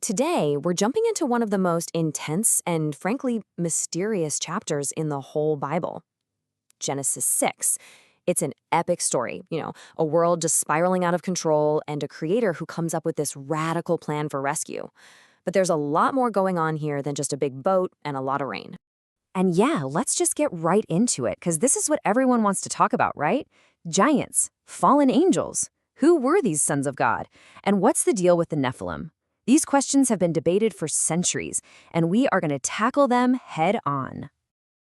Today, we're jumping into one of the most intense and, frankly, mysterious chapters in the whole Bible, Genesis 6. It's an epic story, a world just spiraling out of control and a creator who comes up with this radical plan for rescue. But there's a lot more going on here than just a big boat and a lot of rain. And yeah, let's just get right into it, because this is what everyone wants to talk about, right? Giants, fallen angels. Who were these sons of God? And what's the deal with the Nephilim? These questions have been debated for centuries, and we are going to tackle them head on.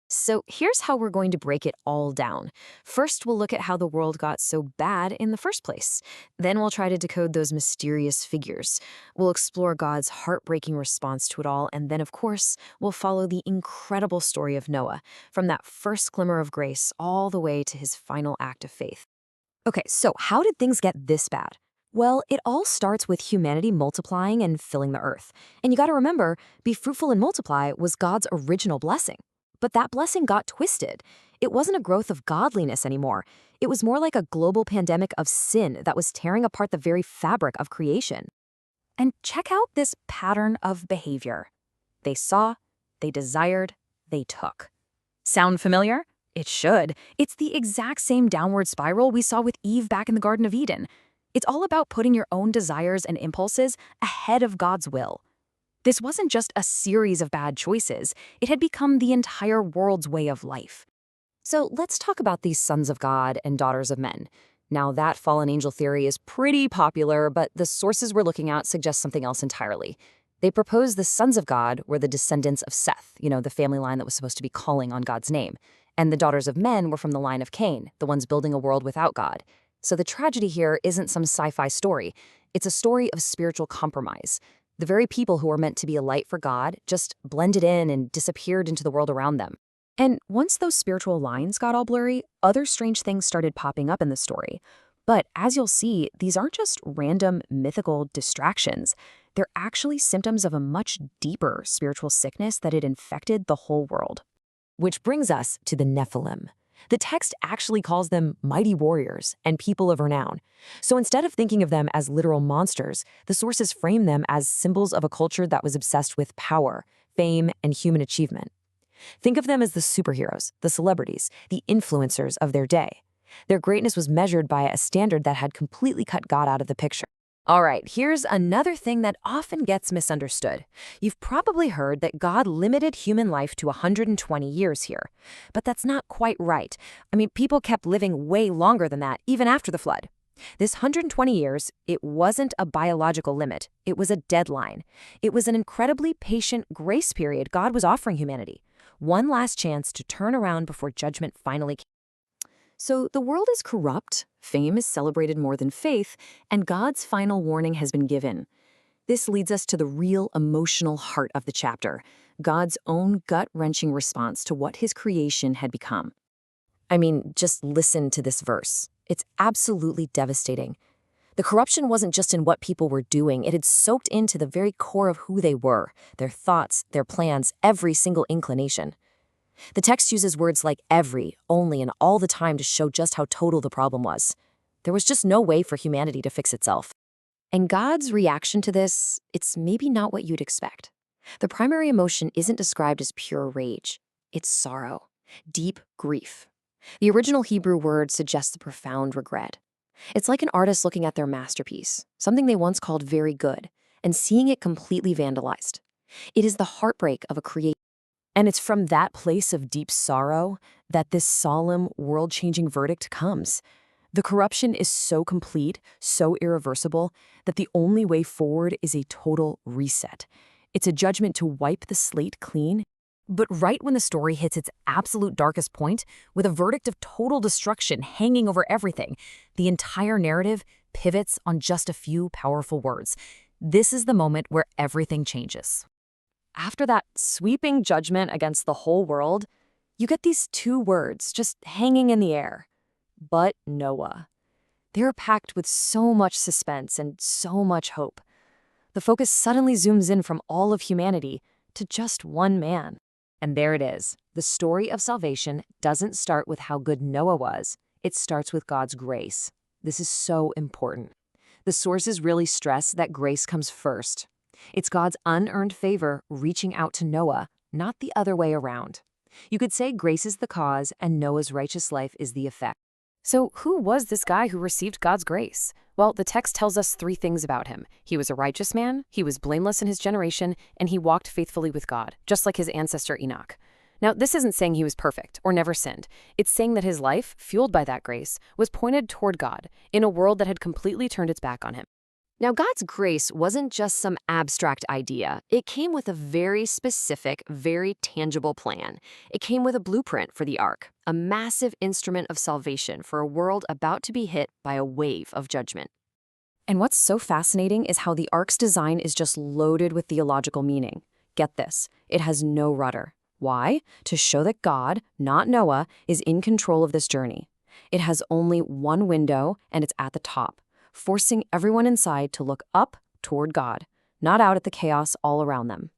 So here's how we're going to break it all down. First, we'll look at how the world got so bad in the first place. Then we'll try to decode those mysterious figures. We'll explore God's heartbreaking response to it all, and then, of course, we'll follow the incredible story of Noah, from that first glimmer of grace all the way to his final act of faith. Okay, so how did things get this bad? Well, it all starts with humanity multiplying and filling the earth. And you gotta remember, be fruitful and multiply was God's original blessing. But that blessing got twisted. It wasn't a growth of godliness anymore. It was more like a global pandemic of sin that was tearing apart the very fabric of creation. And check out this pattern of behavior. They saw, they desired, they took. Sound familiar? It should. It's the exact same downward spiral we saw with Eve back in the Garden of Eden. It's all about putting your own desires and impulses ahead of God's will. This wasn't just a series of bad choices, it had become the entire world's way of life. So let's talk about these sons of God and daughters of men. Now, that fallen angel theory is pretty popular, but the sources we're looking at suggest something else entirely. They propose the sons of God were the descendants of Seth, the family line that was supposed to be calling on God's name. And the daughters of men were from the line of Cain, the ones building a world without God. So the tragedy here isn't some sci-fi story. It's a story of spiritual compromise. The very people who were meant to be a light for God just blended in and disappeared into the world around them. And once those spiritual lines got all blurry, other strange things started popping up in the story. But as you'll see, these aren't just random mythical distractions. They're actually symptoms of a much deeper spiritual sickness that had infected the whole world. Which brings us to the Nephilim. The text actually calls them mighty warriors and people of renown. So instead of thinking of them as literal monsters, the sources frame them as symbols of a culture that was obsessed with power, fame, and human achievement. Think of them as the superheroes, the celebrities, the influencers of their day. Their greatness was measured by a standard that had completely cut God out of the picture. All right, here's another thing that often gets misunderstood. You've probably heard that God limited human life to 120 years here. But that's not quite right. People kept living way longer than that, even after the flood. This 120 years, it wasn't a biological limit. It was a deadline. It was an incredibly patient grace period God was offering humanity. One last chance to turn around before judgment finally came. So the world is corrupt, fame is celebrated more than faith, and God's final warning has been given. This leads us to the real emotional heart of the chapter, God's own gut-wrenching response to what his creation had become. Just listen to this verse. It's absolutely devastating. The corruption wasn't just in what people were doing, it had soaked into the very core of who they were, their thoughts, their plans, every single inclination. The text uses words like every, only, and all the time to show just how total the problem was. There was just no way for humanity to fix itself. And God's reaction to this, it's maybe not what you'd expect. The primary emotion isn't described as pure rage. It's sorrow, deep grief. The original Hebrew word suggests a profound regret. It's like an artist looking at their masterpiece, something they once called very good, and seeing it completely vandalized. It is the heartbreak of a creation. And it's from that place of deep sorrow that this solemn, world-changing verdict comes. The corruption is so complete, so irreversible, that the only way forward is a total reset. It's a judgment to wipe the slate clean. But right when the story hits its absolute darkest point, with a verdict of total destruction hanging over everything, the entire narrative pivots on just a few powerful words. This is the moment where everything changes. After that sweeping judgment against the whole world, you get these two words just hanging in the air. But Noah. They're packed with so much suspense and so much hope. The focus suddenly zooms in from all of humanity to just one man. And there it is. The story of salvation doesn't start with how good Noah was. It starts with God's grace. This is so important. The sources really stress that grace comes first. It's God's unearned favor reaching out to Noah, not the other way around. You could say grace is the cause and Noah's righteous life is the effect. So, who was this guy who received God's grace? Well, the text tells us three things about him. He was a righteous man, he was blameless in his generation, and he walked faithfully with God, just like his ancestor Enoch. Now, this isn't saying he was perfect or never sinned. It's saying that his life, fueled by that grace, was pointed toward God in a world that had completely turned its back on him. Now, God's grace wasn't just some abstract idea. It came with a very specific, very tangible plan. It came with a blueprint for the ark, a massive instrument of salvation for a world about to be hit by a wave of judgment. And what's so fascinating is how the ark's design is just loaded with theological meaning. Get this, it has no rudder. Why? To show that God, not Noah, is in control of this journey. It has only one window, and it's at the top, forcing everyone inside to look up toward God, not out at the chaos all around them.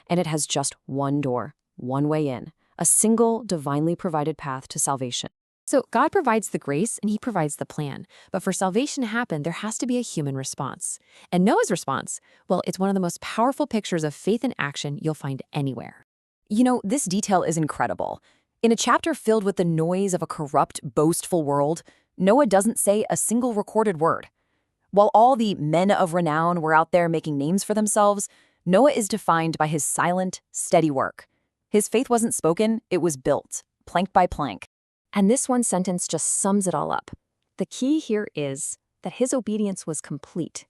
And it has just one door, one way in, a single divinely provided path to salvation. So God provides the grace and he provides the plan. But for salvation to happen, there has to be a human response. And Noah's response, well, it's one of the most powerful pictures of faith in action you'll find anywhere. You know, this detail is incredible. In a chapter filled with the noise of a corrupt, boastful world, Noah doesn't say a single recorded word. While all the men of renown were out there making names for themselves, Noah is defined by his silent, steady work. His faith wasn't spoken, it was built, plank by plank. And this one sentence just sums it all up. The key here is that his obedience was complete.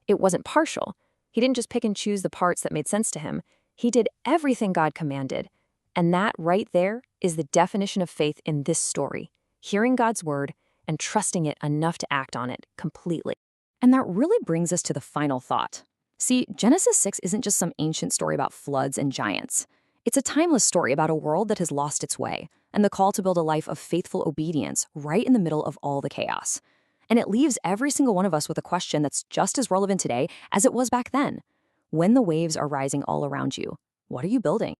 It wasn't partial. He didn't just pick and choose the parts that made sense to him. He did everything God commanded. And that right there is the definition of faith in this story, hearing God's word and trusting it enough to act on it completely. And that really brings us to the final thought. See, Genesis 6 isn't just some ancient story about floods and giants. It's a timeless story about a world that has lost its way, and the call to build a life of faithful obedience right in the middle of all the chaos. And it leaves every single one of us with a question that's just as relevant today as it was back then. When the waves are rising all around you, what are you building?